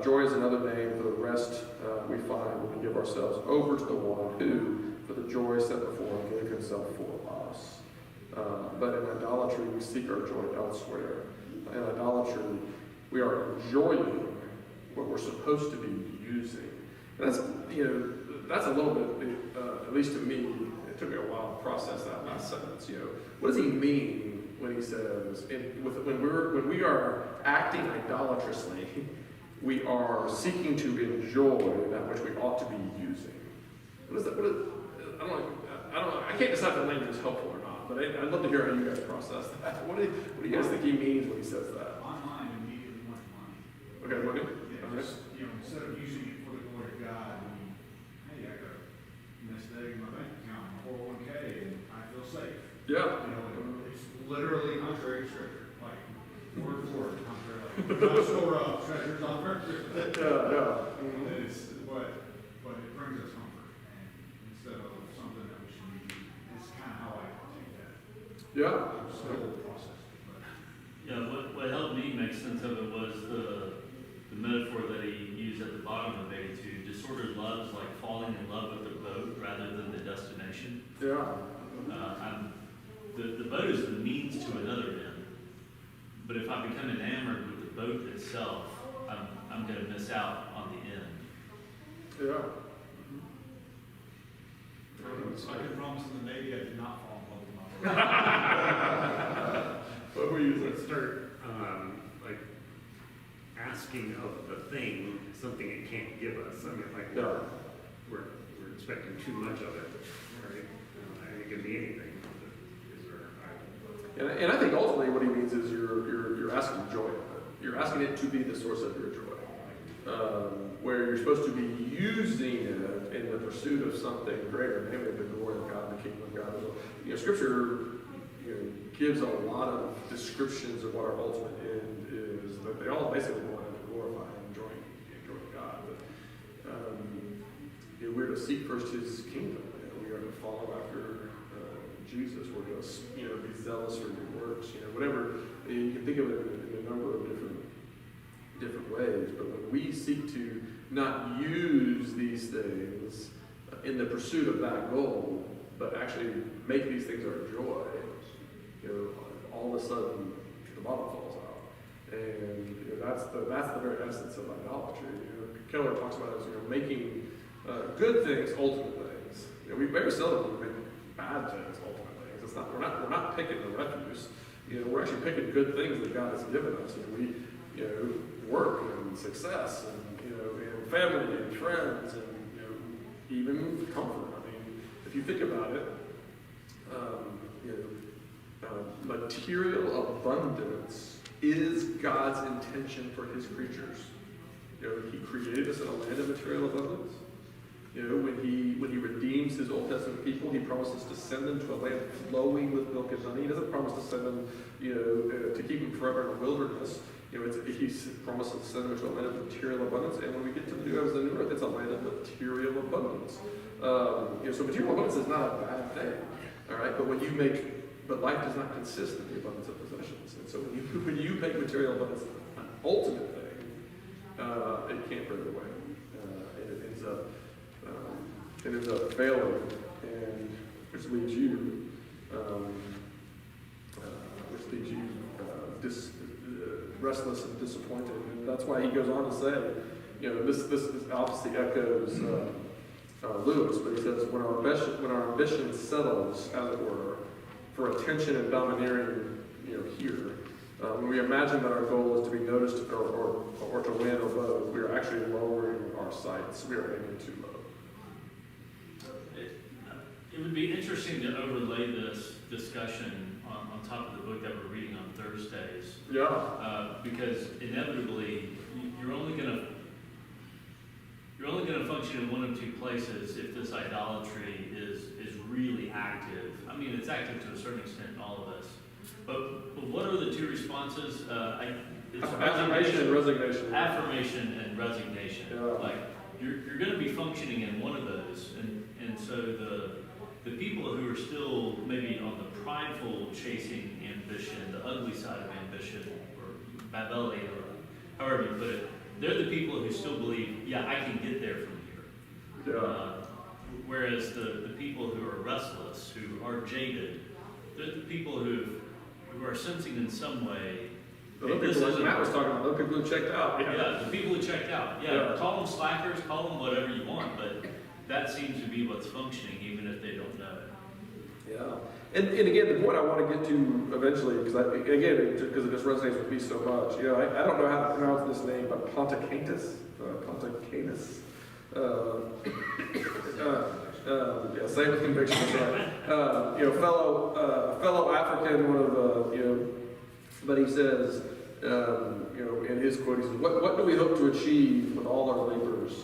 Joy is another name for the rest we find when we give ourselves over to the one who, for the joy set before him, gave himself for us. But in idolatry, we seek our joy elsewhere. In idolatry, we are enjoying what we're supposed to be using. And that's a little bit, at least to me, it took me a while to process that last sentence. What does he mean when he says, when we are acting idolatrously, we are seeking to enjoy that which we ought to be using? What is that? I don't know. I can't decide if the language is helpful or not, but I'd love to hear how you guys process that. What do you guys think he means when he says that? My mind immediately went to money. Okay, money? Yeah, just, instead of using it for the glory of God, hey, I got a nest egg in my bank account, my 401k, and I feel safe. Yeah. It's literally contrary to scripture, like word for word, contrary. Like, store up treasures on earth. Yeah. But it brings us comfort, and instead of something that we should be, it's kind of how I take that. Yeah. I'm still processing, but. Yeah, what helped me make sense of it was the metaphor that he used at the bottom of 82. Disordered love is like falling in love with the boat rather than the destination. Yeah. The boat is the means to another end, but if I become enamored with the boat itself, I'm going to miss out on the end. Yeah. I can promise in the Navy I did not fall in love with my boat. What were you Let's start, asking of the thing something it can't give us. We're expecting too much of it, right? It can be anything. And I think ultimately what he means is you're asking joy of it. You're asking it to be the source of your joy. Where you're supposed to be using it in the pursuit of something greater, namely the glory of God, the kingdom of God. Scripture gives a lot of descriptions of what our ultimate end is, but they all basically want to glorify and enjoy God. But we're to seek first His kingdom. We are to follow after Jesus. We're to be zealous for good works. Whatever you can think of it in a number of different ways. But when we seek to not use these things in the pursuit of that goal, but actually make these things our joy, all of a sudden the bottom falls out, and that's the very essence of idolatry. Keller talks about it as making good things ultimate things. We very seldom make bad things ultimate things. It's not we're not picking the refuse. We're actually picking good things that God has given us. We work and success and family and friends and even comfort. If you think about it, material abundance is God's intention for His creatures. He created us in a land of material abundance. When he redeems His Old Testament people, He promises to send them to a land flowing with milk and honey. He doesn't promise to send them, to keep them forever in the wilderness. He promises to send them to a land of material abundance. And when we get to the new heavens and the new earth, it's a land of material abundance. So material abundance is not a bad thing, all right? But life does not consist of the abundance of possessions. And so when you make material abundance an ultimate thing, it can't go their way. And it ends up failing, and which leaves you restless and disappointed. And that's why he goes on to say, this obviously echoes Lewis, but he says, when our ambition settles, as it were, for attention and domineering, here, when we imagine that our goal is to be noticed or to win or both, we are actually lowering our sights. We are aiming too low. It would be interesting to overlay this discussion on top of the book that we're reading on Thursdays. Yeah. Because inevitably, you're only going to function in one of two places if this idolatry is really active. I mean, it's active to a certain extent in all of us. But what are the two responses? It's Affirmation and resignation. Affirmation and resignation. Yeah. Like you're going to be functioning in one of those, and so the people who are still maybe on the prideful chasing ambition, the ugly side of ambition, or Babel, or however you put it, they're the people who still believe, yeah, I can get there from here. Yeah. Whereas the people who are restless, who are jaded, they're the people who are sensing in some way. The people like Matt was talking about, the people who checked out. Yeah, the people who checked out. Yeah, call them slackers, call them whatever you want, but that seems to be what's functioning, even if they don't know it. Yeah, and again, the point I want to get to eventually, because it just resonates with me so much. I don't know how to pronounce this name, but Ponticanus. Yeah, say it with conviction. Fellow African, one of but he says, in his quote, he says, "What do we hope to achieve with all our labors?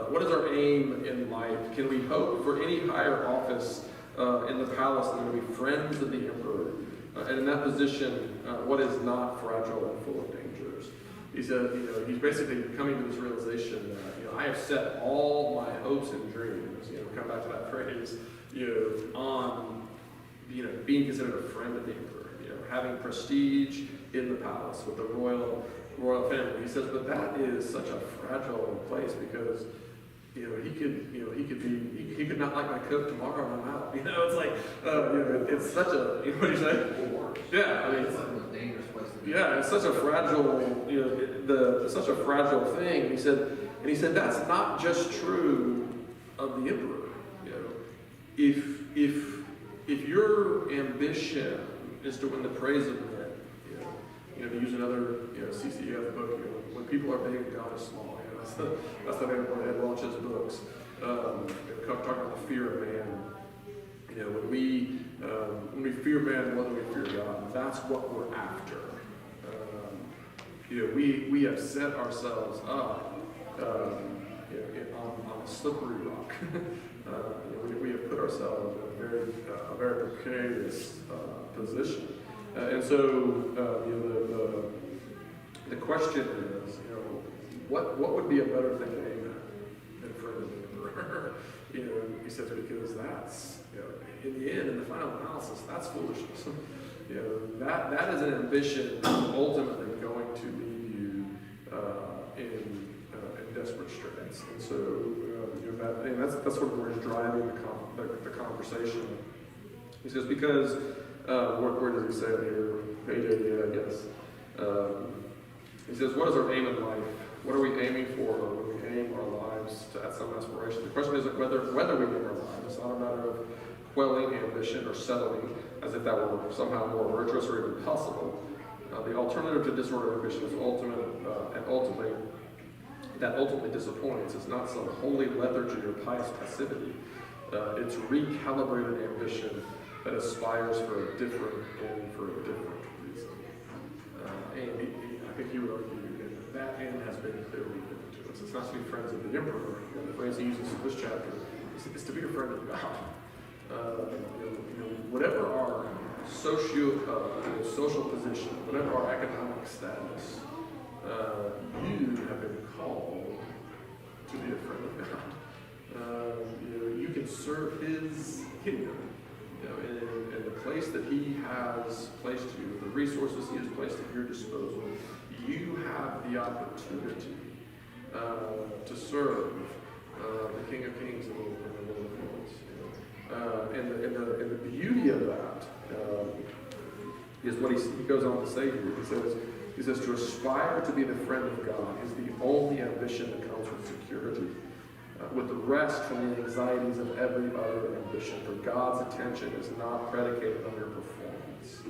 What is our aim in life? Can we hope for any higher office in the palace than to be friends of the emperor? And in that position, what is not fragile and full of dangers?" He said, he's basically coming to this realization that, I have set all my hopes and dreams, come back to that phrase, on, being considered a friend of the emperor, having prestige in the palace with the royal family. He says, but that is such a fragile place because, he could not like my coat tomorrow and I'm out. It's like, it's such a, what do you say? Yeah, I mean, It's like the most dangerous place to be. yeah, it's such a fragile, such a fragile thing. And he said that's not just true of the emperor. If your ambition is to win the praise of men, to use another CCF book, when people are big, God is small. That's the name when Ed launches books. Talking about the fear of man. When we fear man more than we fear God, that's what we're after. We have set ourselves up on a slippery rock. We have put ourselves in a very precarious position. And so the question is, what would be a better thing to aim at than friend of the emperor? He says, because that's, in the end, in the final analysis, that's foolishness. That is an ambition that's ultimately going to leave you in desperate straits. And so, that's sort of where he's driving the conversation. He says, because, where does he say it here? Page 88, I guess. He says, what is our aim in life? What are we aiming for when we aim our lives at some aspiration? The question isn't whether we aim our lives. It's not a matter of quelling ambition or settling as if that were somehow more virtuous or even possible. The alternative to disordered ambition is ultimately disappoints. It's not some holy lethargy or pious passivity. It's recalibrated ambition that aspires for a different end for a different reason. And I think he would argue that end has been clearly given to us. It's not to be friends of the emperor. The phrase he uses in this chapter is to be a friend of God. Whatever our social position, whatever our economic status, you have been called to be a friend of God. You can serve His kingdom. In the place that He has placed you, the resources He has placed at your disposal, you have the opportunity to serve the King of Kings and the Lord of Lords. And the beauty of that is what he goes on to say here. He says, to aspire to be the friend of God is the only ambition that comes with security, with the rest from the anxieties of every other ambition. For God's attention is not predicated on your performance.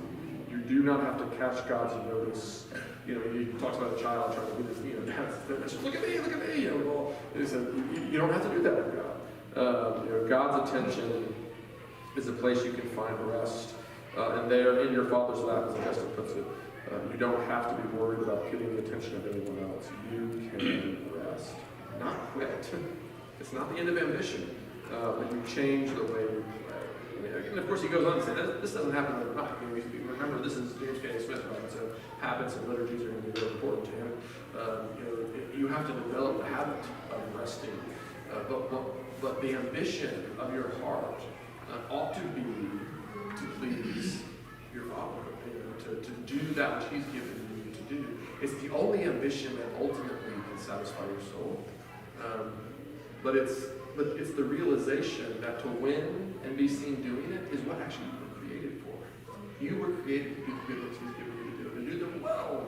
You do not have to catch God's notice. You know, he talks about a child trying to get his, dad's, look at me. Well, he said, you don't have to do that with God. God's attention is a place you can find rest. And there, in your Father's lap, as Justin puts it, you don't have to be worried about getting the attention of anyone else. You can rest, not quit. It's not the end of ambition, but you change the way you pray. And of course, he goes on to say, this doesn't happen overnight. Remember, this is James K. Smith, right? So habits and liturgies are going to be really important to him. You have to develop the habit of resting. But the ambition of your heart ought to be to please your Father, to do that which He's given you to do. It's the only ambition that ultimately can satisfy your soul. But it's the realization that to win and be seen doing it is what actually you were created for. You were created to do the good things He's given you to do, and do them well,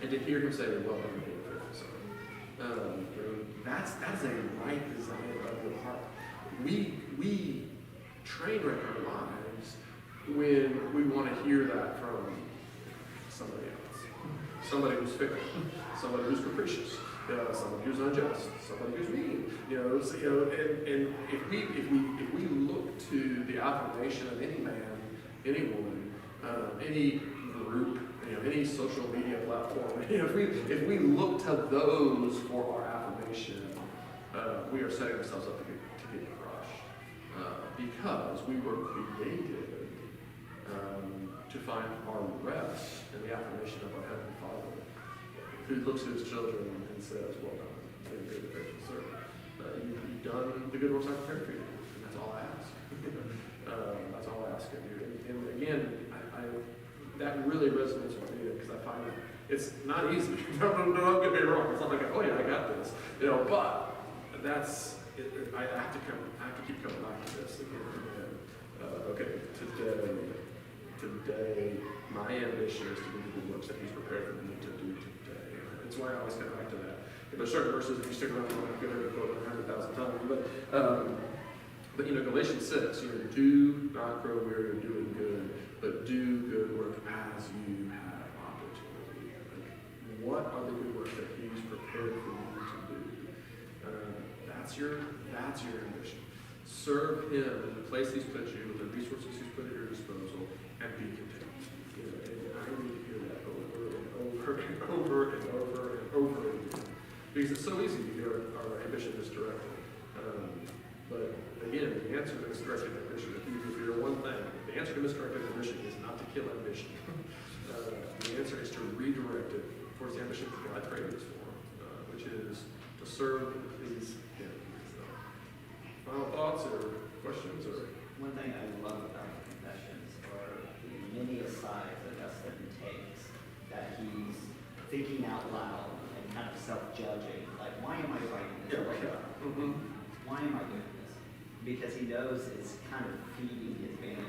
and to hear Him say, "Well done, good and faithful servant." That's a right desire of your heart. We train wreck our lives when we want to hear that from somebody else, somebody who's fickle, somebody who's capricious. Somebody who's unjust, somebody who's mean, and if we look to the affirmation of any man, any woman, any group, any social media platform, if we look to those for our affirmation, we are setting ourselves up to get crushed, because we were created to find our rest in the affirmation of our Heavenly Father, who looks at His children and says, "Well done, good and faithful servant. You've done the good works I prepared for you," and that's all I ask. That's all I ask of you. And again, I that really resonates with me, because I find it's not easy. Don't get me wrong. It's not like, oh yeah, I got this. But that's it. I have to keep coming back to this again and again. Okay, today, my ambition is to do the good works that He's prepared for me to do today. That's why I always come back to that. There's certain verses, if you stick around, I'm going to quote them 100,000 times. But Galatians 6, do not grow weary of doing good, but do good work as you have opportunity. What are the good works that He's prepared for you to do? That's your ambition. Serve Him in the place He's put you, with the resources He's put at your disposal, and be content. And I need to hear that over and over and over and over and over again. Because it's so easy to hear our ambition misdirected. But again, the answer to misdirected ambition, if you're one thing, the answer to misdirected ambition is not to kill ambition. The answer is to redirect it towards the ambition that God created us for, which is to serve and please Him. So, final thoughts or questions? One thing I love about the confessions are the many asides that Augustine takes, that he's thinking out loud and kind of self-judging, like, why am I writing this? Why am I doing this? Because he knows it's kind of feeding his vanity.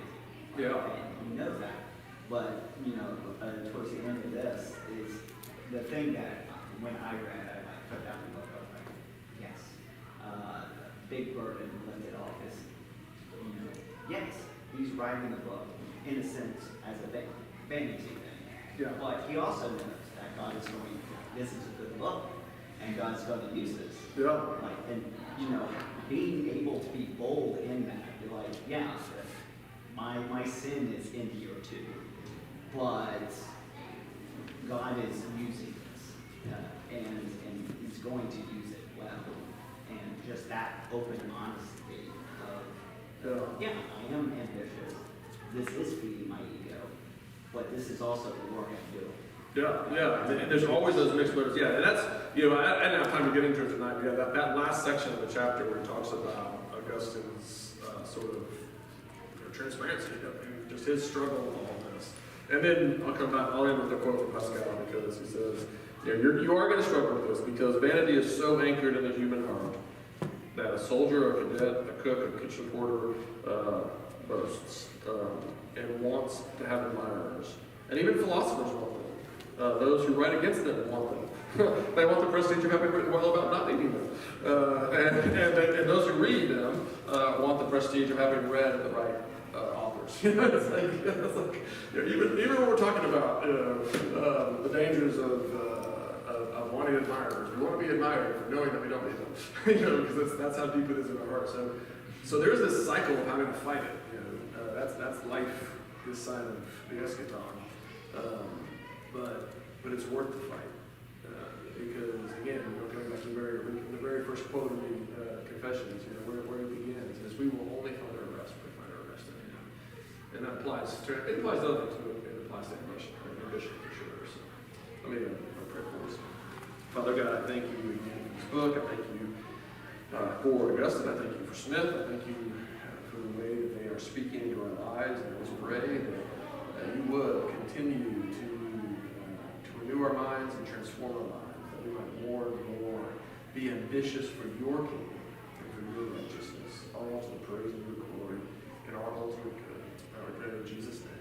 And he knows that. But, towards the end of this is the thing that when I read, I put down the book, I was like, yes, big burden lifted off his, yes, he's writing the book in a sense as a vanity thing. Yeah. But he also knows that God is going, this is a good book, and God's going to use this. Yeah. Being able to be bold in that, you're like, yeah, my sin is in here too, but God is using this, and He's going to use it well, and just that open honesty of, yeah, I am ambitious. This is feeding my ego, but this is also the work I'm doing. Yeah. And there's always those mixed motives. Yeah, and that's, I didn't have time to get into it tonight. Yeah, that last section of the chapter where he talks about Augustine's sort of transparency, and just his struggle with all this. And then I'll end with a quote from Pascal, because he says, You are going to struggle with this because vanity is so anchored in the human heart that a soldier, a cadet, a cook, a kitchen porter boasts and wants to have admirers. And even philosophers want them. Those who write against them want them. They want the prestige of having written well about not needing them. And those who read them want the prestige of having read the right authors. It's like even when we're talking about the dangers of wanting admirers, we want to be admired for knowing that we don't need them. Because that's how deep it is in our heart. So there's this cycle of having to fight it. That's life this side of the eschaton. But it's worth the fight. Because again, going back to the very first quote of the Confessions, where it begins is, "We will only find our rest when we find our rest in Him." And that applies to other things, but it applies to ambition for sure. So let me pray for us. Father God, I thank you again for this book. I thank you for Augustine. I thank you for Smith. I thank you for the way that they are speaking into our lives. And I was ready that you would continue to renew our minds and transform our lives, that we might more and more be ambitious for your kingdom and for your righteousness, all to the praise of your glory and our ultimate good. I pray in Jesus' name.